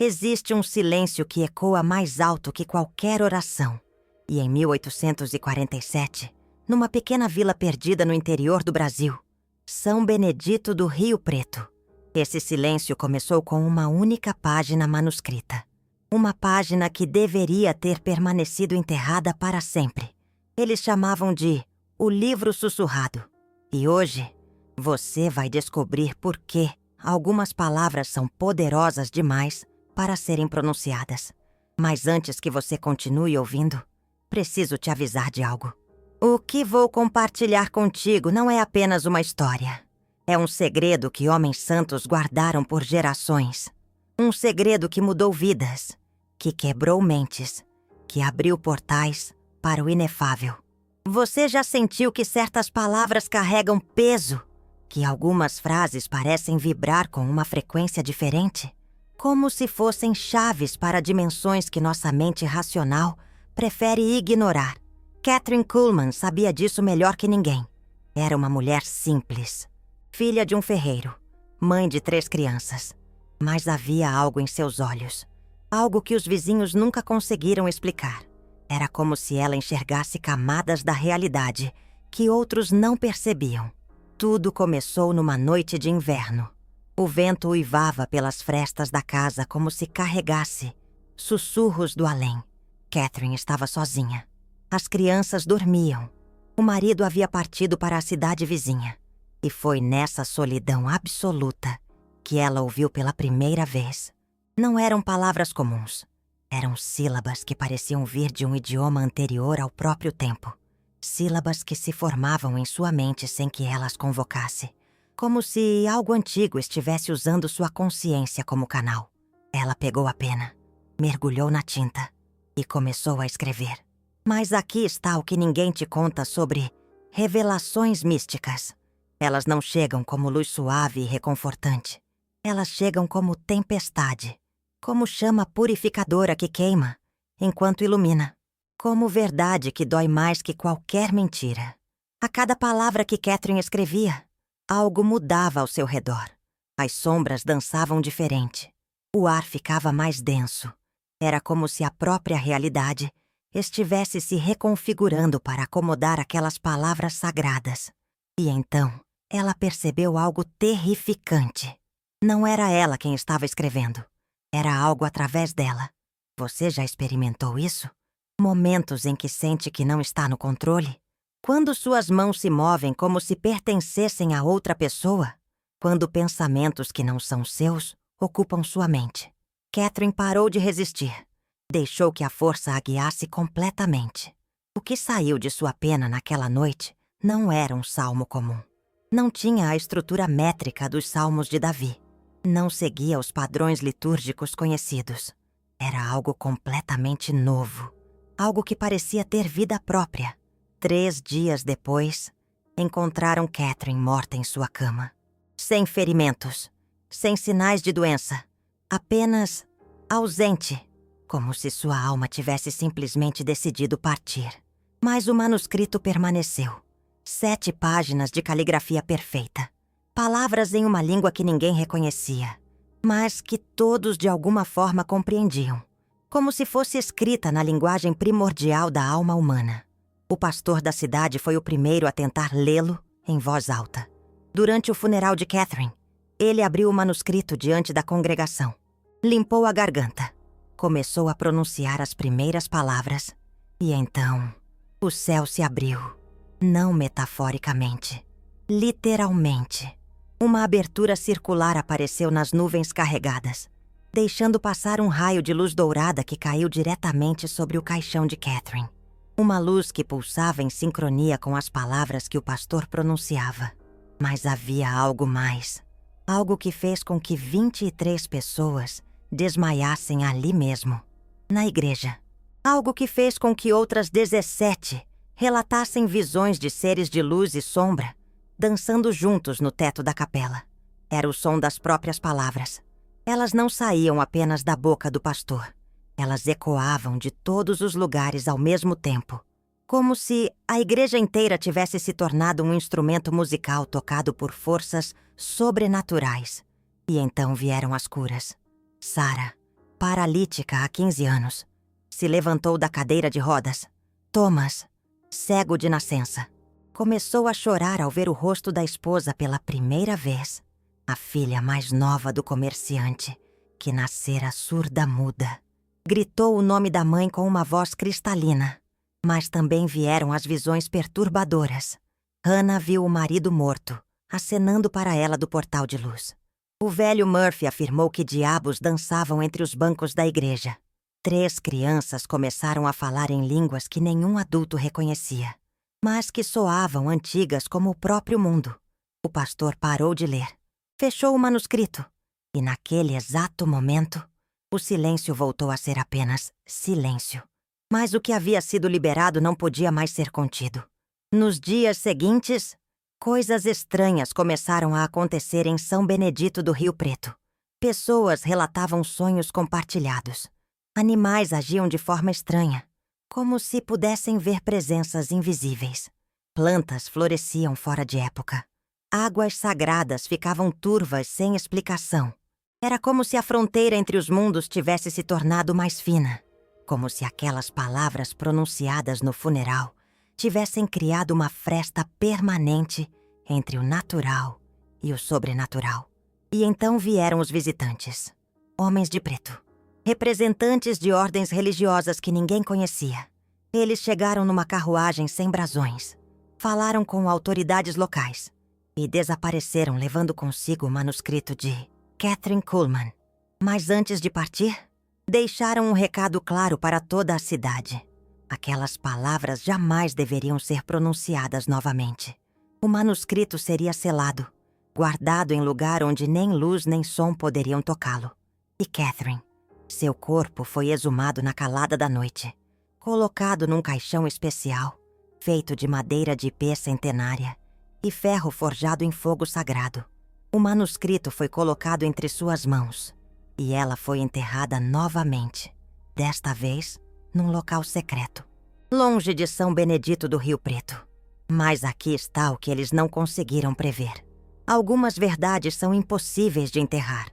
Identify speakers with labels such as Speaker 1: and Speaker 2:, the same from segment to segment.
Speaker 1: Existe um silêncio que ecoa mais alto que qualquer oração. E em 1847, numa pequena vila perdida no interior do Brasil, São Benedito do Rio Preto, esse silêncio começou com uma única página manuscrita. Uma página que deveria ter permanecido enterrada para sempre. Eles chamavam de O Livro Sussurrado. E hoje, você vai descobrir por que algumas palavras são poderosas demais para serem pronunciadas. Mas antes que você continue ouvindo, preciso te avisar de algo. O que vou compartilhar contigo não é apenas uma história. É um segredo que homens santos guardaram por gerações. Um segredo que mudou vidas, que quebrou mentes, que abriu portais para o inefável. Você já sentiu que certas palavras carregam peso? Que algumas frases parecem vibrar com uma frequência diferente? Como se fossem chaves para dimensões que nossa mente racional prefere ignorar. Kathryn Kuhlman sabia disso melhor que ninguém. Era uma mulher simples, filha de um ferreiro, mãe de 3 crianças. Mas havia algo em seus olhos, algo que os vizinhos nunca conseguiram explicar. Era como se ela enxergasse camadas da realidade que outros não percebiam. Tudo começou numa noite de inverno. O vento uivava pelas frestas da casa como se carregasse sussurros do além. Kathryn estava sozinha. As crianças dormiam. O marido havia partido para a cidade vizinha. E foi nessa solidão absoluta que ela ouviu pela primeira vez. Não eram palavras comuns. Eram sílabas que pareciam vir de um idioma anterior ao próprio tempo. Sílabas que se formavam em sua mente sem que ela as convocasse. Como se algo antigo estivesse usando sua consciência como canal. Ela pegou a pena, mergulhou na tinta e começou a escrever. Mas aqui está o que ninguém te conta sobre revelações místicas. Elas não chegam como luz suave e reconfortante. Elas chegam como tempestade, como chama purificadora que queima, enquanto ilumina. Como verdade que dói mais que qualquer mentira. A cada palavra que Kathryn escrevia, algo mudava ao seu redor. As sombras dançavam diferente. O ar ficava mais denso. Era como se a própria realidade estivesse se reconfigurando para acomodar aquelas palavras sagradas. E então, ela percebeu algo terrificante. Não era ela quem estava escrevendo. Era algo através dela. Você já experimentou isso? Momentos em que sente que não está no controle? Quando suas mãos se movem como se pertencessem a outra pessoa? Quando pensamentos que não são seus ocupam sua mente? Kathryn parou de resistir. Deixou que a força a guiasse completamente. O que saiu de sua pena naquela noite não era um salmo comum. Não tinha a estrutura métrica dos salmos de Davi. Não seguia os padrões litúrgicos conhecidos. Era algo completamente novo. Algo que parecia ter vida própria. 3 dias depois, encontraram Kathryn morta em sua cama. Sem ferimentos, sem sinais de doença. Apenas ausente. Como se sua alma tivesse simplesmente decidido partir. Mas o manuscrito permaneceu. 7 páginas de caligrafia perfeita. Palavras em uma língua que ninguém reconhecia, mas que todos de alguma forma compreendiam. Como se fosse escrita na linguagem primordial da alma humana. O pastor da cidade foi o primeiro a tentar lê-lo em voz alta. Durante o funeral de Kathryn, ele abriu o manuscrito diante da congregação. Limpou a garganta. Começou a pronunciar as primeiras palavras. E então, o céu se abriu. Não metaforicamente. Literalmente. Uma abertura circular apareceu nas nuvens carregadas, deixando passar um raio de luz dourada que caiu diretamente sobre o caixão de Kathryn. Uma luz que pulsava em sincronia com as palavras que o pastor pronunciava. Mas havia algo mais. Algo que fez com que 23 pessoas desmaiassem ali mesmo, na igreja. Algo que fez com que outras 17 relatassem visões de seres de luz e sombra, dançando juntos no teto da capela. Era o som das próprias palavras. Elas não saíam apenas da boca do pastor. Elas ecoavam de todos os lugares ao mesmo tempo. Como se a igreja inteira tivesse se tornado um instrumento musical tocado por forças sobrenaturais. E então vieram as curas. Sarah, paralítica há 15 anos, se levantou da cadeira de rodas. Thomas, cego de nascença, começou a chorar ao ver o rosto da esposa pela primeira vez, a filha mais nova do comerciante, que nascera surda-muda. Gritou o nome da mãe com uma voz cristalina, mas também vieram as visões perturbadoras. Hannah viu o marido morto, acenando para ela do portal de luz. O velho Murphy afirmou que diabos dançavam entre os bancos da igreja. 3 crianças começaram a falar em línguas que nenhum adulto reconhecia, mas que soavam antigas como o próprio mundo. O pastor parou de ler, fechou o manuscrito, e naquele exato momento, o silêncio voltou a ser apenas silêncio. Mas o que havia sido liberado não podia mais ser contido. Nos dias seguintes, coisas estranhas começaram a acontecer em São Benedito do Rio Preto. Pessoas relatavam sonhos compartilhados. Animais agiam de forma estranha, como se pudessem ver presenças invisíveis. Plantas floresciam fora de época. Águas sagradas ficavam turvas sem explicação. Era como se a fronteira entre os mundos tivesse se tornado mais fina. Como se aquelas palavras pronunciadas no funeral tivessem criado uma fresta permanente entre o natural e o sobrenatural. E então vieram os visitantes, homens de preto, representantes de ordens religiosas que ninguém conhecia. Eles chegaram numa carruagem sem brasões, falaram com autoridades locais e desapareceram levando consigo o manuscrito de Kathryn Kuhlman. Mas antes de partir, deixaram um recado claro para toda a cidade. Aquelas palavras jamais deveriam ser pronunciadas novamente. O manuscrito seria selado, guardado em lugar onde nem luz nem som poderiam tocá-lo. E Kathryn, seu corpo foi exumado na calada da noite, colocado num caixão especial, feito de madeira de ipê centenária e ferro forjado em fogo sagrado. O manuscrito foi colocado entre suas mãos e ela foi enterrada novamente, desta vez num local secreto, longe de São Benedito do Rio Preto. Mas aqui está o que eles não conseguiram prever. Algumas verdades são impossíveis de enterrar.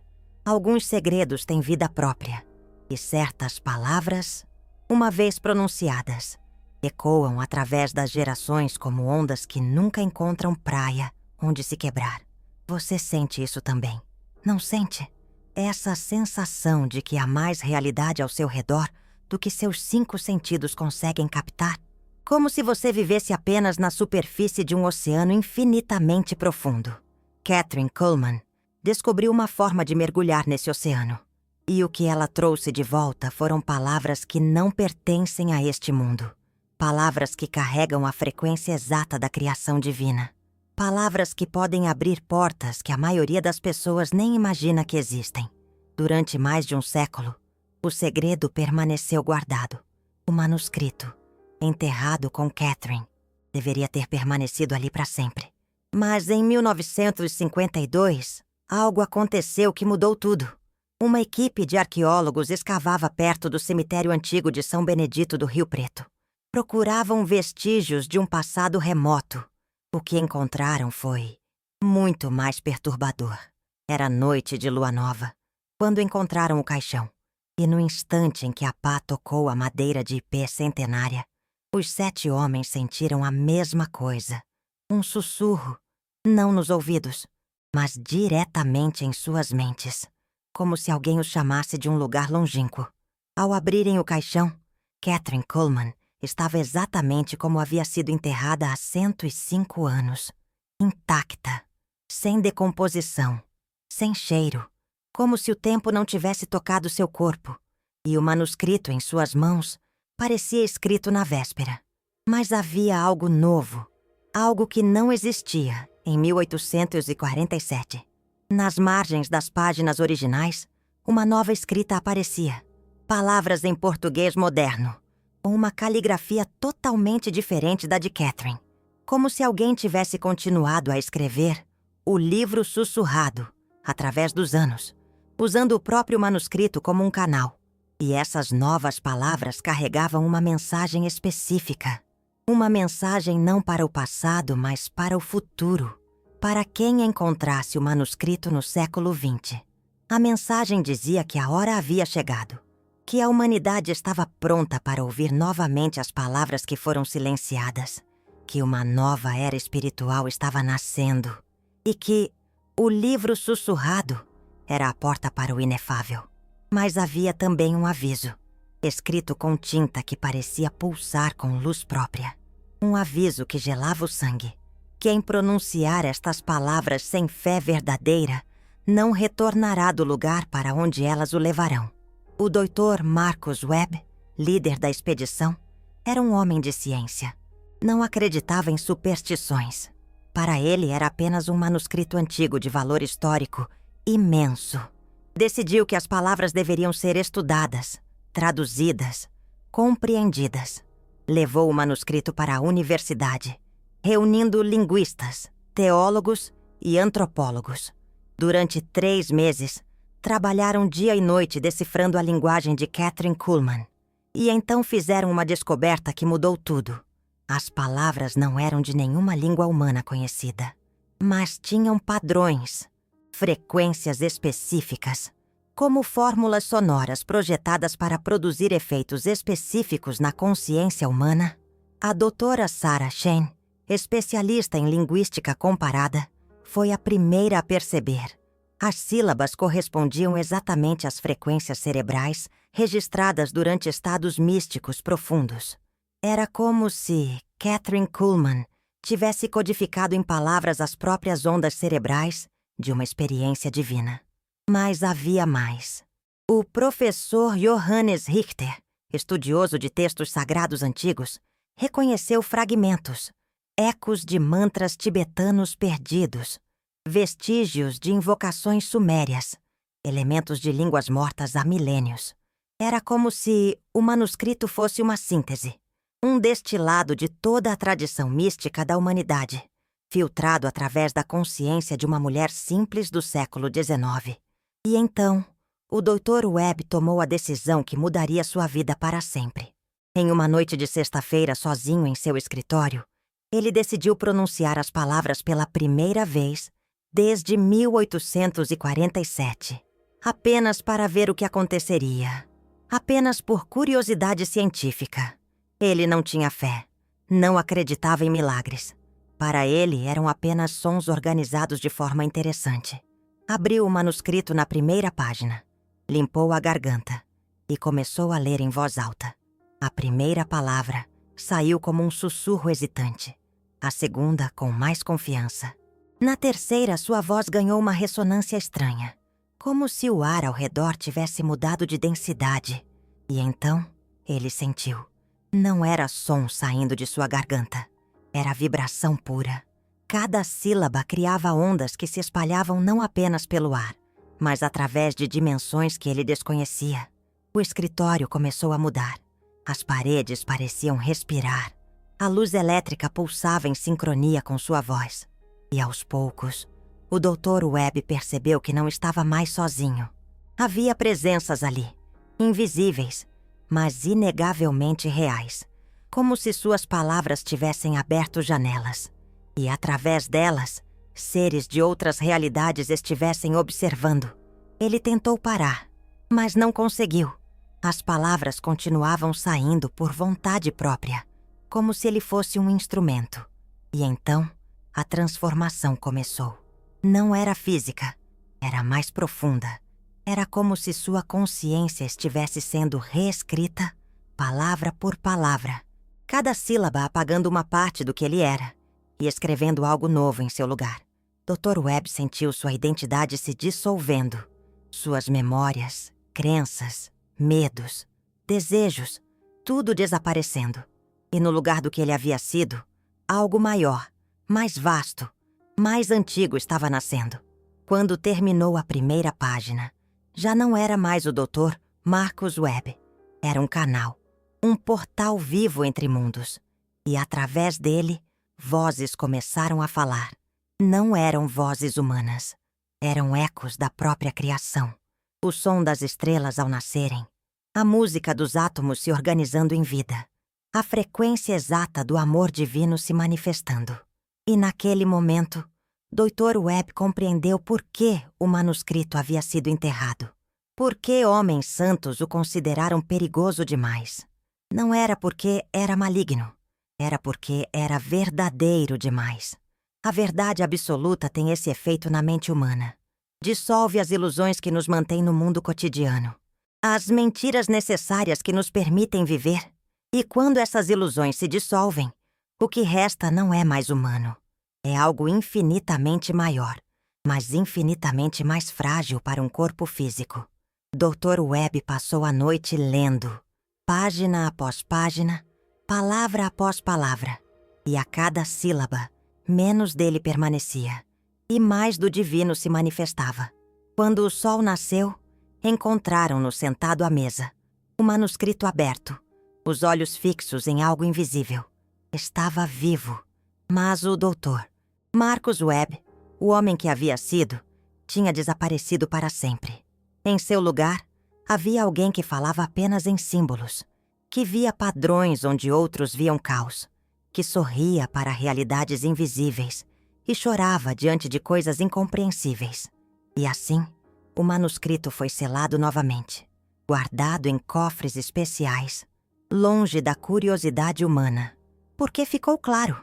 Speaker 1: Alguns segredos têm vida própria. E certas palavras, uma vez pronunciadas, ecoam através das gerações como ondas que nunca encontram praia onde se quebrar. Você sente isso também, não sente? Essa sensação de que há mais realidade ao seu redor do que seus 5 sentidos conseguem captar? Como se você vivesse apenas na superfície de um oceano infinitamente profundo. Kathryn Kuhlman descobriu uma forma de mergulhar nesse oceano. E o que ela trouxe de volta foram palavras que não pertencem a este mundo. Palavras que carregam a frequência exata da criação divina. Palavras que podem abrir portas que a maioria das pessoas nem imagina que existem. Durante mais de um século, o segredo permaneceu guardado. O manuscrito, enterrado com Kathryn, deveria ter permanecido ali para sempre. Mas em 1952, algo aconteceu que mudou tudo. Uma equipe de arqueólogos escavava perto do cemitério antigo de São Benedito do Rio Preto. Procuravam vestígios de um passado remoto. O que encontraram foi muito mais perturbador. Era noite de lua nova, quando encontraram o caixão. E no instante em que a pá tocou a madeira de ipê centenária, os 7 homens sentiram a mesma coisa. Um sussurro, não nos ouvidos, mas diretamente em suas mentes, como se alguém os chamasse de um lugar longínquo. Ao abrirem o caixão, Kathryn Kuhlman estava exatamente como havia sido enterrada há 105 anos, intacta, sem decomposição, sem cheiro, como se o tempo não tivesse tocado seu corpo, e o manuscrito em suas mãos parecia escrito na véspera. Mas havia algo novo, algo que não existia em 1847. Nas margens das páginas originais, uma nova escrita aparecia. Palavras em português moderno, com uma caligrafia totalmente diferente da de Kathryn. Como se alguém tivesse continuado a escrever o livro sussurrado, através dos anos, usando o próprio manuscrito como um canal. E essas novas palavras carregavam uma mensagem específica. Uma mensagem não para o passado, mas para o futuro. Para quem encontrasse o manuscrito no século XX. A mensagem dizia que a hora havia chegado, que a humanidade estava pronta para ouvir novamente as palavras que foram silenciadas, que uma nova era espiritual estava nascendo e que o livro sussurrado era a porta para o inefável. Mas havia também um aviso, escrito com tinta que parecia pulsar com luz própria. Um aviso que gelava o sangue. Quem pronunciar estas palavras sem fé verdadeira não retornará do lugar para onde elas o levarão. O Dr. Marcus Webb, líder da expedição, era um homem de ciência. Não acreditava em superstições. Para ele era apenas um manuscrito antigo de valor histórico imenso. Decidiu que as palavras deveriam ser estudadas, traduzidas, compreendidas. Levou o manuscrito para a universidade, reunindo linguistas, teólogos e antropólogos. Durante 3 meses, trabalharam dia e noite decifrando a linguagem de Kathryn Kuhlman. E então fizeram uma descoberta que mudou tudo. As palavras não eram de nenhuma língua humana conhecida, mas tinham padrões, frequências específicas, como fórmulas sonoras projetadas para produzir efeitos específicos na consciência humana. A doutora Sarah Shane, especialista em linguística comparada, foi a primeira a perceber. As sílabas correspondiam exatamente às frequências cerebrais registradas durante estados místicos profundos. Era como se Kathryn Kuhlman tivesse codificado em palavras as próprias ondas cerebrais de uma experiência divina. Mas havia mais. O professor Johannes Richter, estudioso de textos sagrados antigos, reconheceu fragmentos, ecos de mantras tibetanos perdidos, vestígios de invocações sumérias, elementos de línguas mortas há milênios. Era como se o manuscrito fosse uma síntese, um destilado de toda a tradição mística da humanidade, filtrado através da consciência de uma mulher simples do século XIX. E então, o Dr. Webb tomou a decisão que mudaria sua vida para sempre. Em uma noite de sexta-feira, sozinho em seu escritório, ele decidiu pronunciar as palavras pela primeira vez desde 1847, apenas para ver o que aconteceria, apenas por curiosidade científica. Ele não tinha fé, não acreditava em milagres. Para ele, eram apenas sons organizados de forma interessante. Abriu o manuscrito na primeira página, limpou a garganta e começou a ler em voz alta. A primeira palavra saiu como um sussurro hesitante, a segunda com mais confiança. Na terceira, sua voz ganhou uma ressonância estranha, como se o ar ao redor tivesse mudado de densidade. E então, ele sentiu. Não era som saindo de sua garganta. Era vibração pura. Cada sílaba criava ondas que se espalhavam não apenas pelo ar, mas através de dimensões que ele desconhecia. O escritório começou a mudar. As paredes pareciam respirar. A luz elétrica pulsava em sincronia com sua voz. E aos poucos, o Dr. Webb percebeu que não estava mais sozinho. Havia presenças ali, invisíveis, mas inegavelmente reais, como se suas palavras tivessem aberto janelas, e através delas, seres de outras realidades estivessem observando. Ele tentou parar, mas não conseguiu. As palavras continuavam saindo por vontade própria, como se ele fosse um instrumento. E então, a transformação começou. Não era física, era mais profunda. Era como se sua consciência estivesse sendo reescrita, palavra por palavra, cada sílaba apagando uma parte do que ele era e escrevendo algo novo em seu lugar. Dr. Webb sentiu sua identidade se dissolvendo, suas memórias, crenças, medos, desejos, tudo desaparecendo. E no lugar do que ele havia sido, algo maior, mais vasto, mais antigo estava nascendo. Quando terminou a primeira página, já não era mais o Dr. Marcus Webb. Era um canal, um portal vivo entre mundos. E através dele, vozes começaram a falar. Não eram vozes humanas. Eram ecos da própria criação. O som das estrelas ao nascerem. A música dos átomos se organizando em vida. A frequência exata do amor divino se manifestando. E naquele momento, Dr. Webb compreendeu por que o manuscrito havia sido enterrado. Por que homens santos o consideraram perigoso demais? Não era porque era maligno. Era porque era verdadeiro demais. A verdade absoluta tem esse efeito na mente humana. Dissolve as ilusões que nos mantêm no mundo cotidiano. As mentiras necessárias que nos permitem viver. E quando essas ilusões se dissolvem, o que resta não é mais humano. É algo infinitamente maior, mas infinitamente mais frágil para um corpo físico. Dr. Webb passou a noite lendo, página após página, palavra após palavra, e a cada sílaba, menos dele permanecia, e mais do divino se manifestava. Quando o sol nasceu, encontraram-no sentado à mesa, o manuscrito aberto, os olhos fixos em algo invisível. Estava vivo, mas o doutor, Marcus Webb, o homem que havia sido, tinha desaparecido para sempre. Em seu lugar, havia alguém que falava apenas em símbolos, que via padrões onde outros viam caos, que sorria para realidades invisíveis e chorava diante de coisas incompreensíveis. E assim, o manuscrito foi selado novamente, guardado em cofres especiais, longe da curiosidade humana. Porque ficou claro,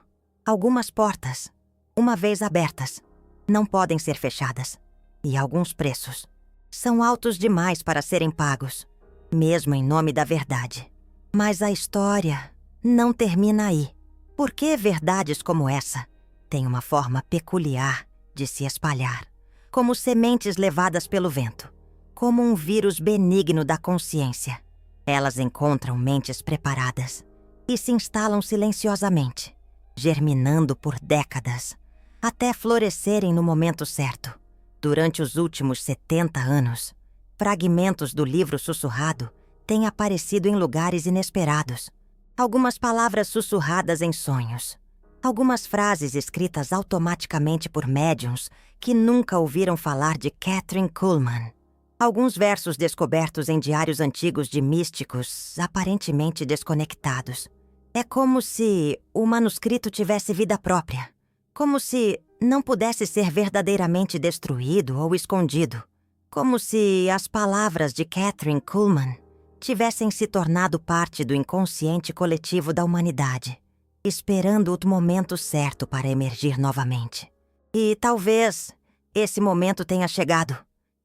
Speaker 1: algumas portas, uma vez abertas, não podem ser fechadas. E alguns preços são altos demais para serem pagos, mesmo em nome da verdade. Mas a história não termina aí. Porque verdades como essa têm uma forma peculiar de se espalhar, como sementes levadas pelo vento, como um vírus benigno da consciência. Elas encontram mentes preparadas e se instalam silenciosamente, germinando por décadas, até florescerem no momento certo. Durante os últimos 70 anos, fragmentos do livro sussurrado têm aparecido em lugares inesperados. Algumas palavras sussurradas em sonhos. Algumas frases escritas automaticamente por médiuns que nunca ouviram falar de Kathryn Kuhlman. Alguns versos descobertos em diários antigos de místicos aparentemente desconectados. É como se o manuscrito tivesse vida própria. Como se não pudesse ser verdadeiramente destruído ou escondido. Como se as palavras de Kathryn Kuhlman tivessem se tornado parte do inconsciente coletivo da humanidade, esperando o momento certo para emergir novamente. E talvez esse momento tenha chegado.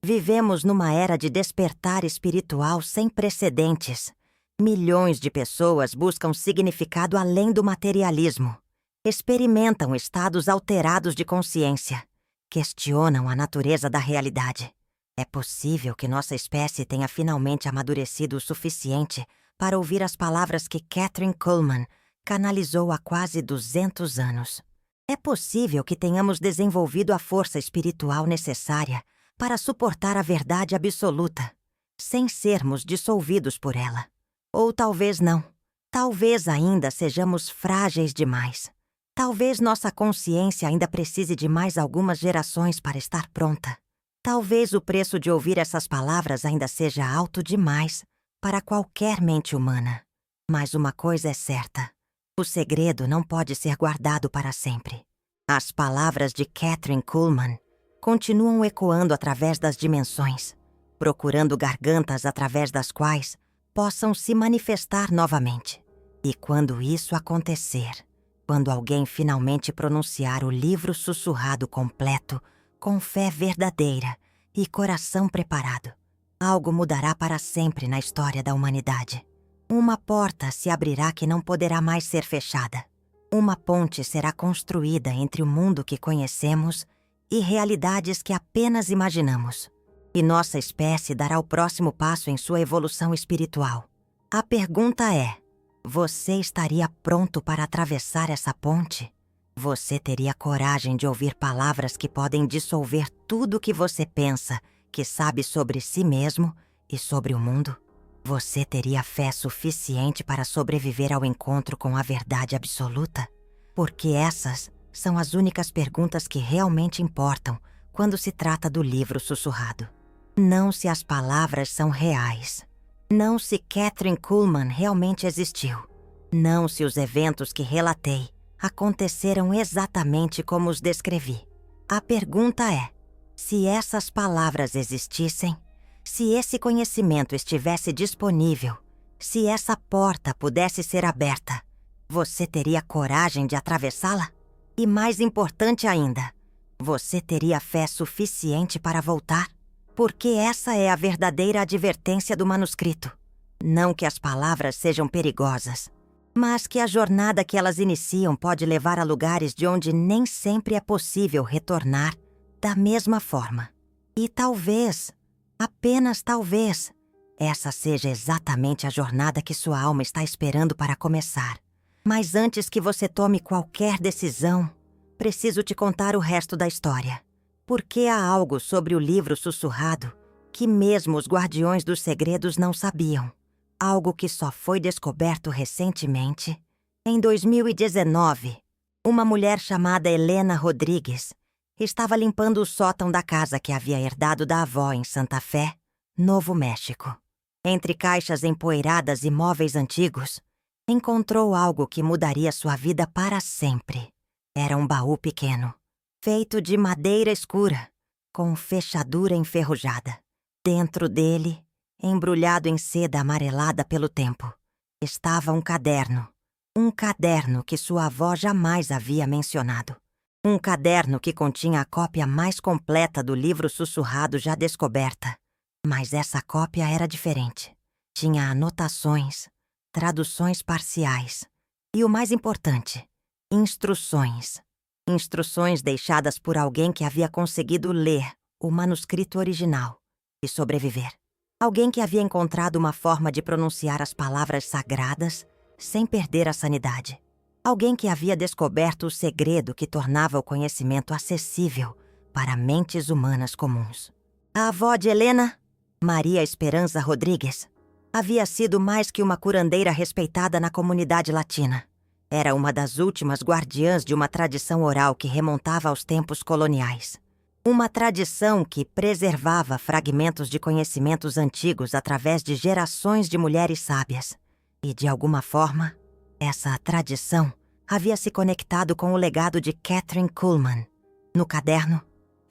Speaker 1: Vivemos numa era de despertar espiritual sem precedentes. Milhões de pessoas buscam significado além do materialismo. Experimentam estados alterados de consciência. Questionam a natureza da realidade. É possível que nossa espécie tenha finalmente amadurecido o suficiente para ouvir as palavras que Kathryn Kuhlman canalizou há quase 200 anos. É possível que tenhamos desenvolvido a força espiritual necessária para suportar a verdade absoluta, sem sermos dissolvidos por ela. Ou talvez não. Talvez ainda sejamos frágeis demais. Talvez nossa consciência ainda precise de mais algumas gerações para estar pronta. Talvez o preço de ouvir essas palavras ainda seja alto demais para qualquer mente humana. Mas uma coisa é certa: o segredo não pode ser guardado para sempre. As palavras de Kathryn Kuhlman continuam ecoando através das dimensões, procurando gargantas através das quais possam se manifestar novamente. E quando isso acontecer, quando alguém finalmente pronunciar o livro sussurrado completo, com fé verdadeira e coração preparado, algo mudará para sempre na história da humanidade. Uma porta se abrirá que não poderá mais ser fechada. Uma ponte será construída entre o mundo que conhecemos e realidades que apenas imaginamos. E nossa espécie dará o próximo passo em sua evolução espiritual. A pergunta é: você estaria pronto para atravessar essa ponte? Você teria coragem de ouvir palavras que podem dissolver tudo o que você pensa, que sabe sobre si mesmo e sobre o mundo? Você teria fé suficiente para sobreviver ao encontro com a verdade absoluta? Porque essas são as únicas perguntas que realmente importam quando se trata do livro sussurrado. Não se as palavras são reais. Não se Kathryn Kuhlman realmente existiu. Não se os eventos que relatei aconteceram exatamente como os descrevi. A pergunta é: se essas palavras existissem, se esse conhecimento estivesse disponível, se essa porta pudesse ser aberta, você teria coragem de atravessá-la? E mais importante ainda, você teria fé suficiente para voltar? Porque essa é a verdadeira advertência do manuscrito. Não que as palavras sejam perigosas, mas que a jornada que elas iniciam pode levar a lugares de onde nem sempre é possível retornar da mesma forma. E talvez, apenas talvez, essa seja exatamente a jornada que sua alma está esperando para começar. Mas antes que você tome qualquer decisão, preciso te contar o resto da história. Porque há algo sobre o livro sussurrado que mesmo os guardiões dos segredos não sabiam. Algo que só foi descoberto recentemente. Em 2019, uma mulher chamada Helena Rodrigues estava limpando o sótão da casa que havia herdado da avó em Santa Fé, Novo México. Entre caixas empoeiradas e móveis antigos, encontrou algo que mudaria sua vida para sempre. Era um baú pequeno, feito de madeira escura, com fechadura enferrujada. Dentro dele, embrulhado em seda amarelada pelo tempo, estava um caderno. Um caderno que sua avó jamais havia mencionado. Um caderno que continha a cópia mais completa do livro sussurrado já descoberta. Mas essa cópia era diferente. Tinha anotações, traduções parciais e, o mais importante, instruções. Instruções deixadas por alguém que havia conseguido ler o manuscrito original e sobreviver. Alguém que havia encontrado uma forma de pronunciar as palavras sagradas sem perder a sanidade. Alguém que havia descoberto o segredo que tornava o conhecimento acessível para mentes humanas comuns. A avó de Helena, Maria Esperança Rodrigues, havia sido mais que uma curandeira respeitada na comunidade latina. Era uma das últimas guardiãs de uma tradição oral que remontava aos tempos coloniais. Uma tradição que preservava fragmentos de conhecimentos antigos através de gerações de mulheres sábias. E, de alguma forma, essa tradição havia se conectado com o legado de Kathryn Kuhlman. No caderno,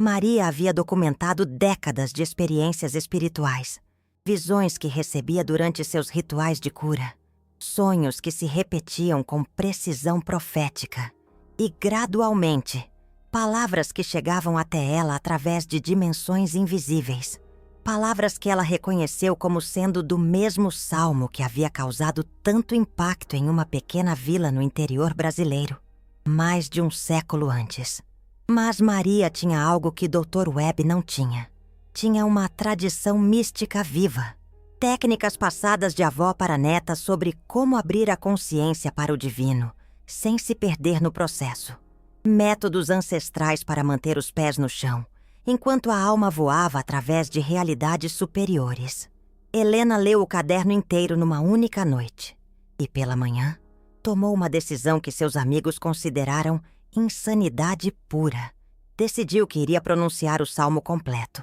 Speaker 1: Maria havia documentado décadas de experiências espirituais, visões que recebia durante seus rituais de cura, sonhos que se repetiam com precisão profética e, gradualmente, palavras que chegavam até ela através de dimensões invisíveis. Palavras que ela reconheceu como sendo do mesmo salmo que havia causado tanto impacto em uma pequena vila no interior brasileiro, mais de um século antes. Mas Maria tinha algo que Dr. Webb não tinha. Tinha uma tradição mística viva. Técnicas passadas de avó para neta sobre como abrir a consciência para o divino, sem se perder no processo. Métodos ancestrais para manter os pés no chão, enquanto a alma voava através de realidades superiores. Helena leu o caderno inteiro numa única noite. E pela manhã, tomou uma decisão que seus amigos consideraram insanidade pura. Decidiu que iria pronunciar o salmo completo.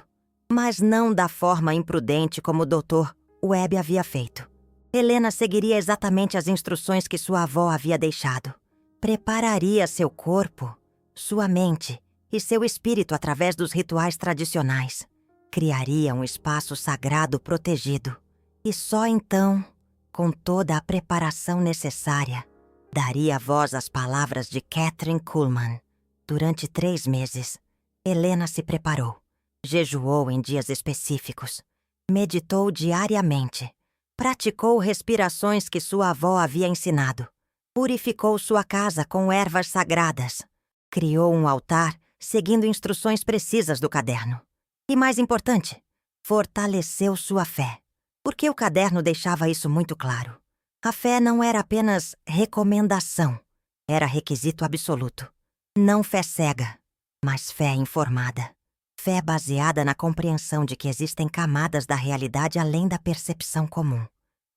Speaker 1: Mas não da forma imprudente como o Dr. Webb havia feito. Helena seguiria exatamente as instruções que sua avó havia deixado. Prepararia seu corpo, sua mente e seu espírito através dos rituais tradicionais. Criaria um espaço sagrado protegido. E só então, com toda a preparação necessária, daria voz às palavras de Kathryn Kuhlman. Durante 3 meses, Helena se preparou. Jejuou em dias específicos. Meditou diariamente. Praticou respirações que sua avó havia ensinado. Purificou sua casa com ervas sagradas. Criou um altar seguindo instruções precisas do caderno. E mais importante, fortaleceu sua fé. Porque o caderno deixava isso muito claro. A fé não era apenas recomendação, era requisito absoluto. Não fé cega, mas fé informada. Fé baseada na compreensão de que existem camadas da realidade além da percepção comum.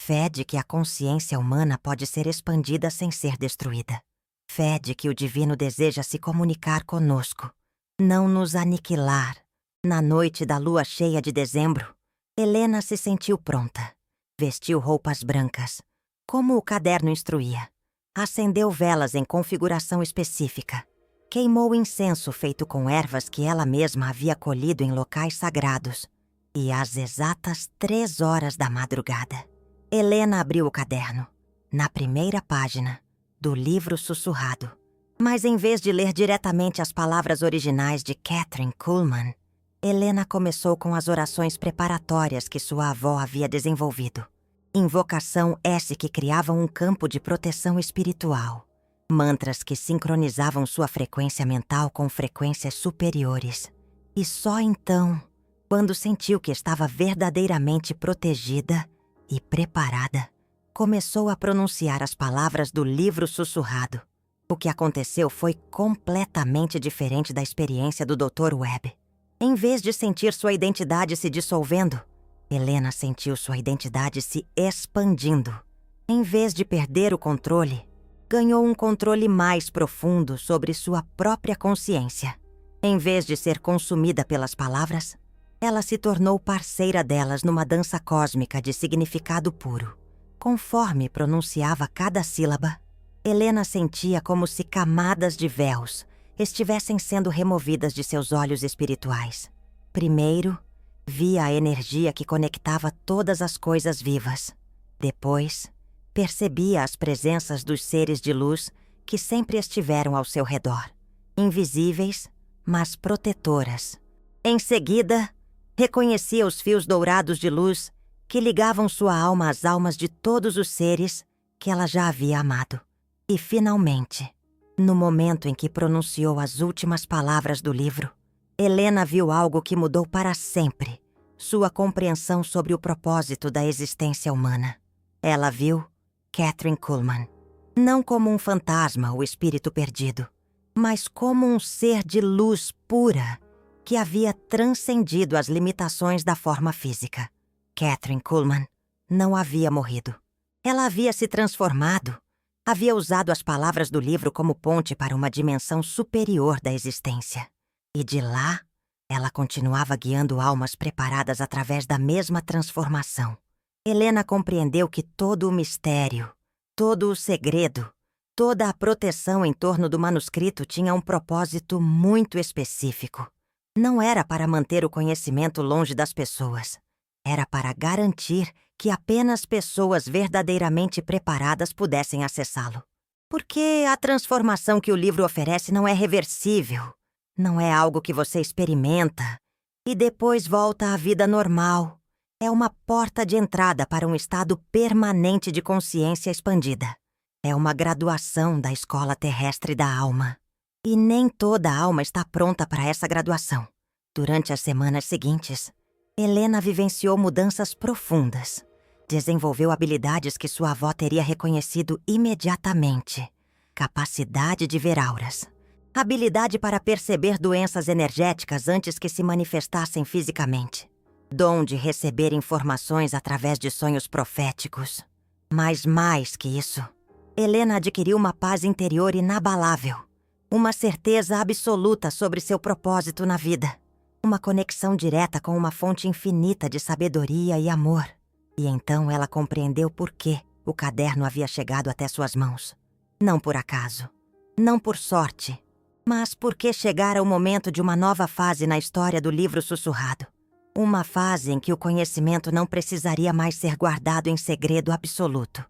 Speaker 1: Fé de que a consciência humana pode ser expandida sem ser destruída. Fé de que o divino deseja se comunicar conosco, não nos aniquilar. Na noite da lua cheia de dezembro, Helena se sentiu pronta. Vestiu roupas brancas, como o caderno instruía. Acendeu velas em configuração específica Queimou incenso feito com ervas que ela mesma havia colhido em locais sagrados. E às exatas 3 horas da madrugada, Helena abriu o caderno, na primeira página do livro sussurrado. Mas em vez de ler diretamente as palavras originais de Kathryn Kuhlman, Helena começou com as orações preparatórias que sua avó havia desenvolvido. Invocação essa que criava um campo de proteção espiritual. Mantras que sincronizavam sua frequência mental com frequências superiores. E só então, quando sentiu que estava verdadeiramente protegida e preparada, começou a pronunciar as palavras do livro sussurrado. O que aconteceu foi completamente diferente da experiência do Dr. Webb. Em vez de sentir sua identidade se dissolvendo, Helena sentiu sua identidade se expandindo. Em vez de perder o controle, ganhou um controle mais profundo sobre sua própria consciência. Em vez de ser consumida pelas palavras, ela se tornou parceira delas numa dança cósmica de significado puro. Conforme pronunciava cada sílaba, Helena sentia como se camadas de véus estivessem sendo removidas de seus olhos espirituais. Primeiro, via a energia que conectava todas as coisas vivas. Depois, percebia as presenças dos seres de luz que sempre estiveram ao seu redor, invisíveis, mas protetoras. Em seguida, reconhecia os fios dourados de luz que ligavam sua alma às almas de todos os seres que ela já havia amado. E, finalmente, no momento em que pronunciou as últimas palavras do livro, Helena viu algo que mudou para sempre sua compreensão sobre o propósito da existência humana. Ela viu Kathryn Kuhlman não como um fantasma ou espírito perdido, mas como um ser de luz pura que havia transcendido as limitações da forma física. Kathryn Kuhlman não havia morrido. Ela havia se transformado, havia usado as palavras do livro como ponte para uma dimensão superior da existência. E de lá, ela continuava guiando almas preparadas através da mesma transformação. Helena compreendeu que todo o mistério, todo o segredo, toda a proteção em torno do manuscrito tinha um propósito muito específico. Não era para manter o conhecimento longe das pessoas. Era para garantir que apenas pessoas verdadeiramente preparadas pudessem acessá-lo. Porque a transformação que o livro oferece não é reversível. Não é algo que você experimenta e depois volta à vida normal. É uma porta de entrada para um estado permanente de consciência expandida. É uma graduação da escola terrestre da alma. E nem toda alma está pronta para essa graduação. Durante as semanas seguintes, Helena vivenciou mudanças profundas. Desenvolveu habilidades que sua avó teria reconhecido imediatamente. Capacidade de ver auras. Habilidade para perceber doenças energéticas antes que se manifestassem fisicamente. Dom de receber informações através de sonhos proféticos. Mas mais que isso, Helena adquiriu uma paz interior inabalável. Uma certeza absoluta sobre seu propósito na vida. Uma conexão direta com uma fonte infinita de sabedoria e amor. E então ela compreendeu por que o caderno havia chegado até suas mãos. Não por acaso, não por sorte, mas porque chegara o momento de uma nova fase na história do livro sussurrado. Uma fase em que o conhecimento não precisaria mais ser guardado em segredo absoluto.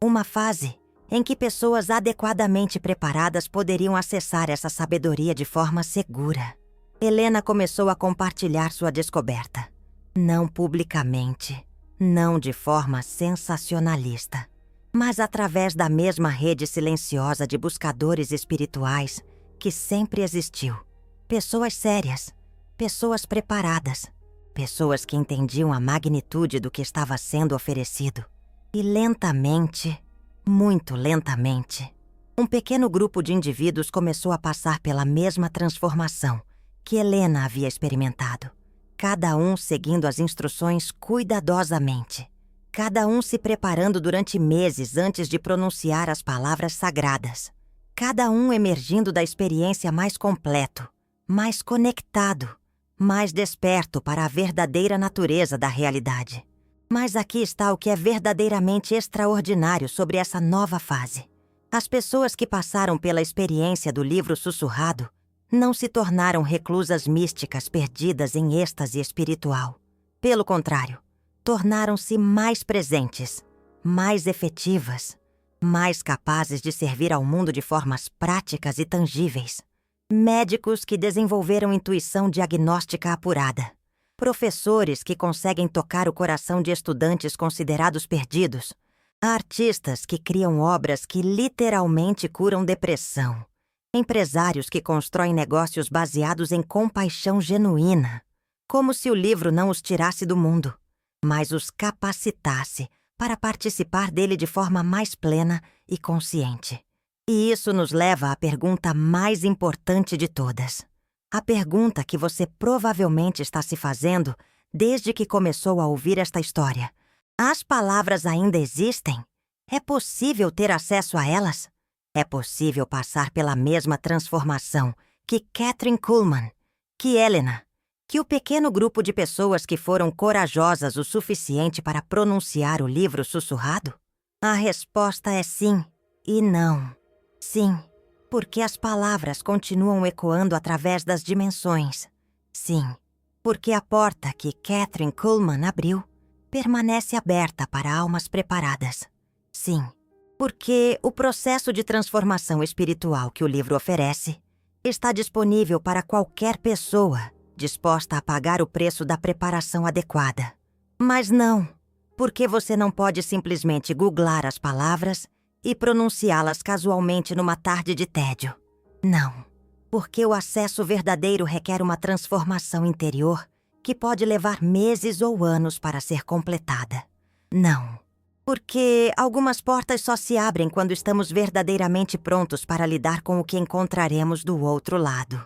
Speaker 1: Uma fase em que pessoas adequadamente preparadas poderiam acessar essa sabedoria de forma segura. Helena começou a compartilhar sua descoberta. Não publicamente, não de forma sensacionalista, mas através da mesma rede silenciosa de buscadores espirituais que sempre existiu. Pessoas sérias, pessoas preparadas, pessoas que entendiam a magnitude do que estava sendo oferecido. E lentamente, muito lentamente, um pequeno grupo de indivíduos começou a passar pela mesma transformação que Helena havia experimentado. Cada um seguindo as instruções cuidadosamente. Cada um se preparando durante meses antes de pronunciar as palavras sagradas. Cada um emergindo da experiência mais completo, mais conectado, mais desperto para a verdadeira natureza da realidade. Mas aqui está o que é verdadeiramente extraordinário sobre essa nova fase. As pessoas que passaram pela experiência do livro sussurrado não se tornaram reclusas místicas perdidas em êxtase espiritual. Pelo contrário, tornaram-se mais presentes, mais efetivas, mais capazes de servir ao mundo de formas práticas e tangíveis. Médicos que desenvolveram intuição diagnóstica apurada. Professores que conseguem tocar o coração de estudantes considerados perdidos. Artistas que criam obras que literalmente curam depressão. Empresários que constroem negócios baseados em compaixão genuína. Como se o livro não os tirasse do mundo, mas os capacitasse para participar dele de forma mais plena e consciente. E isso nos leva à pergunta mais importante de todas. A pergunta que você provavelmente está se fazendo desde que começou a ouvir esta história. As palavras ainda existem? É possível ter acesso a elas? É possível passar pela mesma transformação que Kathryn Kuhlman, que Helena, que o pequeno grupo de pessoas que foram corajosas o suficiente para pronunciar o livro sussurrado? A resposta é sim e não. Sim, porque as palavras continuam ecoando através das dimensões. Sim, porque a porta que Kathryn Kuhlman abriu permanece aberta para almas preparadas. Sim, porque o processo de transformação espiritual que o livro oferece está disponível para qualquer pessoa disposta a pagar o preço da preparação adequada. Mas não, porque você não pode simplesmente googlar as palavras e pronunciá-las casualmente numa tarde de tédio. Não, porque o acesso verdadeiro requer uma transformação interior que pode levar meses ou anos para ser completada. Não, porque algumas portas só se abrem quando estamos verdadeiramente prontos para lidar com o que encontraremos do outro lado.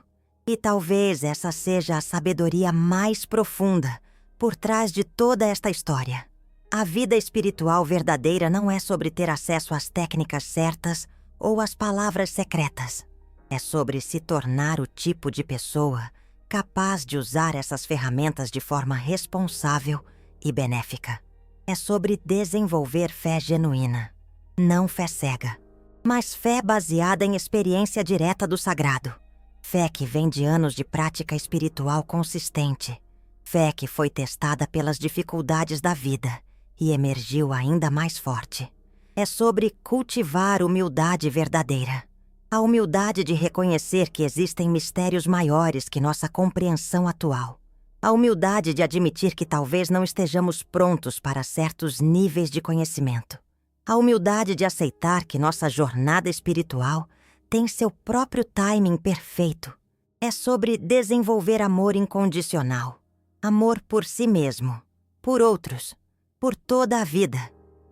Speaker 1: E talvez essa seja a sabedoria mais profunda por trás de toda esta história. A vida espiritual verdadeira não é sobre ter acesso às técnicas certas ou às palavras secretas. É sobre se tornar o tipo de pessoa capaz de usar essas ferramentas de forma responsável e benéfica. É sobre desenvolver fé genuína, não fé cega, mas fé baseada em experiência direta do sagrado. Fé que vem de anos de prática espiritual consistente. Fé que foi testada pelas dificuldades da vida e emergiu ainda mais forte. É sobre cultivar humildade verdadeira. A humildade de reconhecer que existem mistérios maiores que nossa compreensão atual. A humildade de admitir que talvez não estejamos prontos para certos níveis de conhecimento. A humildade de aceitar que nossa jornada espiritual tem seu próprio timing perfeito. É sobre desenvolver amor incondicional. Amor por si mesmo, por outros, por toda a vida.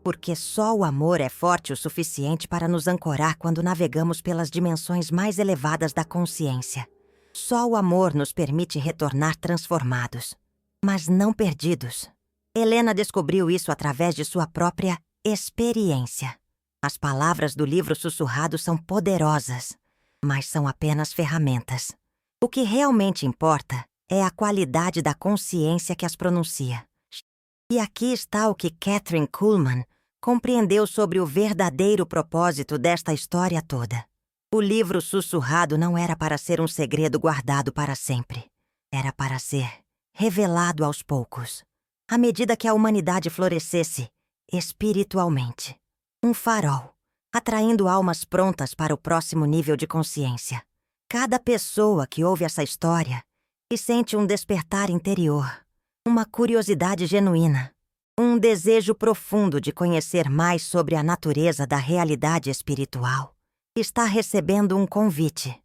Speaker 1: Porque só o amor é forte o suficiente para nos ancorar quando navegamos pelas dimensões mais elevadas da consciência. Só o amor nos permite retornar transformados, mas não perdidos. Helena descobriu isso através de sua própria experiência. As palavras do livro sussurrado são poderosas, mas são apenas ferramentas. O que realmente importa é a qualidade da consciência que as pronuncia. E aqui está o que Kathryn Kuhlman compreendeu sobre o verdadeiro propósito desta história toda. O livro sussurrado não era para ser um segredo guardado para sempre. Era para ser revelado aos poucos, à medida que a humanidade florescesse espiritualmente. Um farol, atraindo almas prontas para o próximo nível de consciência. Cada pessoa que ouve essa história e sente um despertar interior, uma curiosidade genuína, um desejo profundo de conhecer mais sobre a natureza da realidade espiritual, está recebendo um convite.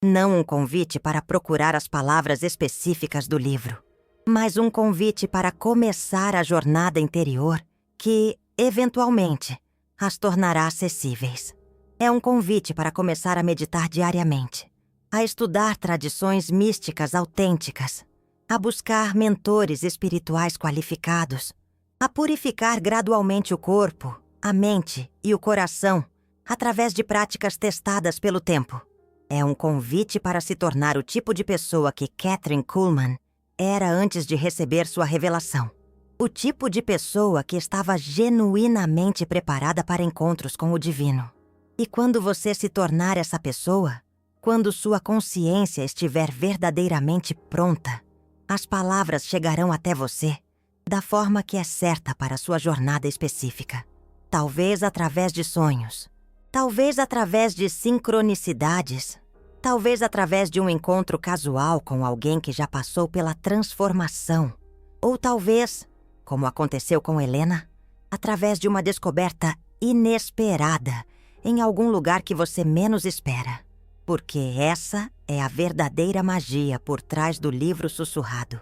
Speaker 1: Não um convite para procurar as palavras específicas do livro, mas um convite para começar a jornada interior que, eventualmente, as tornará acessíveis. É um convite para começar a meditar diariamente, a estudar tradições místicas autênticas, a buscar mentores espirituais qualificados, a purificar gradualmente o corpo, a mente e o coração através de práticas testadas pelo tempo. É um convite para se tornar o tipo de pessoa que Kathryn Kuhlman era antes de receber sua revelação. O tipo de pessoa que estava genuinamente preparada para encontros com o divino. E quando você se tornar essa pessoa, quando sua consciência estiver verdadeiramente pronta, as palavras chegarão até você da forma que é certa para a sua jornada específica. Talvez através de sonhos, talvez através de sincronicidades, talvez através de um encontro casual com alguém que já passou pela transformação, ou talvez, como aconteceu com Helena, através de uma descoberta inesperada em algum lugar que você menos espera. Porque essa é a verdadeira magia por trás do livro sussurrado.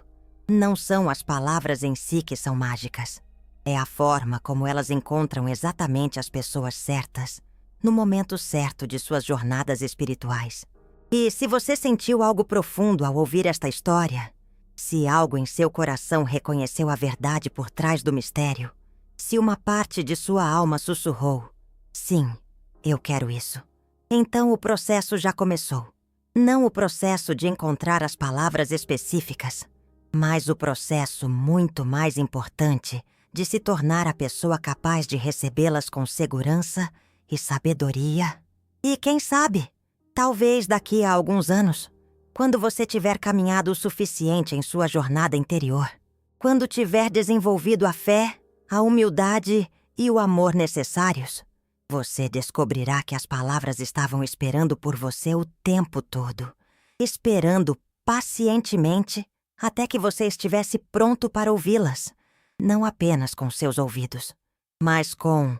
Speaker 1: Não são as palavras em si que são mágicas. É a forma como elas encontram exatamente as pessoas certas, no momento certo de suas jornadas espirituais. E se você sentiu algo profundo ao ouvir esta história, se algo em seu coração reconheceu a verdade por trás do mistério, se uma parte de sua alma sussurrou, sim, eu quero isso, então o processo já começou. Não o processo de encontrar as palavras específicas, mas o processo muito mais importante de se tornar a pessoa capaz de recebê-las com segurança e sabedoria. E quem sabe, talvez daqui a alguns anos, quando você tiver caminhado o suficiente em sua jornada interior, quando tiver desenvolvido a fé, a humildade e o amor necessários, você descobrirá que as palavras estavam esperando por você o tempo todo, esperando pacientemente até que você estivesse pronto para ouvi-las, não apenas com seus ouvidos, mas com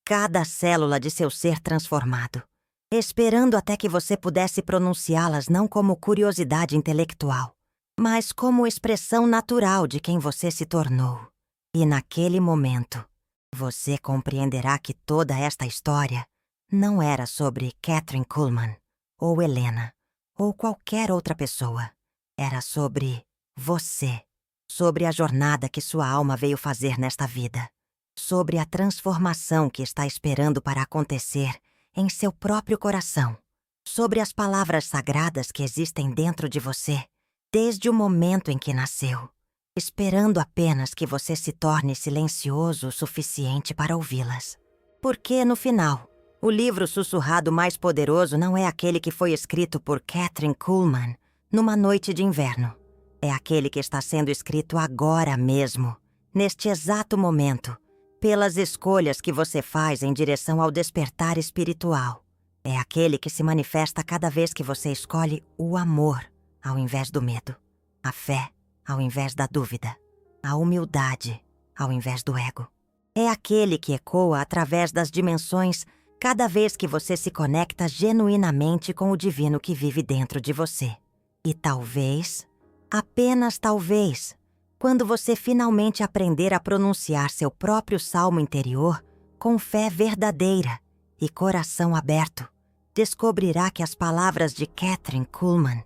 Speaker 1: cada célula de seu ser transformado, esperando até que você pudesse pronunciá-las não como curiosidade intelectual, mas como expressão natural de quem você se tornou. E naquele momento, você compreenderá que toda esta história não era sobre Kathryn Kuhlman, ou Helena, ou qualquer outra pessoa. Era sobre você, sobre a jornada que sua alma veio fazer nesta vida, sobre a transformação que está esperando para acontecer em seu próprio coração, sobre as palavras sagradas que existem dentro de você, desde o momento em que nasceu, esperando apenas que você se torne silencioso o suficiente para ouvi-las. Porque, no final, o livro sussurrado mais poderoso não é aquele que foi escrito por Kathryn Kuhlman numa noite de inverno. É aquele que está sendo escrito agora mesmo, neste exato momento, pelas escolhas que você faz em direção ao despertar espiritual. É aquele que se manifesta cada vez que você escolhe o amor ao invés do medo, a fé ao invés da dúvida, a humildade ao invés do ego. É aquele que ecoa através das dimensões cada vez que você se conecta genuinamente com o divino que vive dentro de você. E talvez, apenas talvez, quando você finalmente aprender a pronunciar seu próprio salmo interior com fé verdadeira e coração aberto, descobrirá que as palavras de Kathryn Kuhlman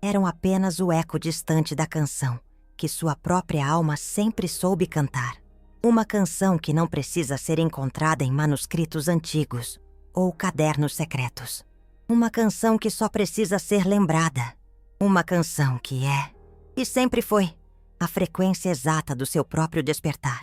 Speaker 1: eram apenas o eco distante da canção que sua própria alma sempre soube cantar. Uma canção que não precisa ser encontrada em manuscritos antigos ou cadernos secretos. Uma canção que só precisa ser lembrada. Uma canção que é, e sempre foi, a frequência exata do seu próprio despertar.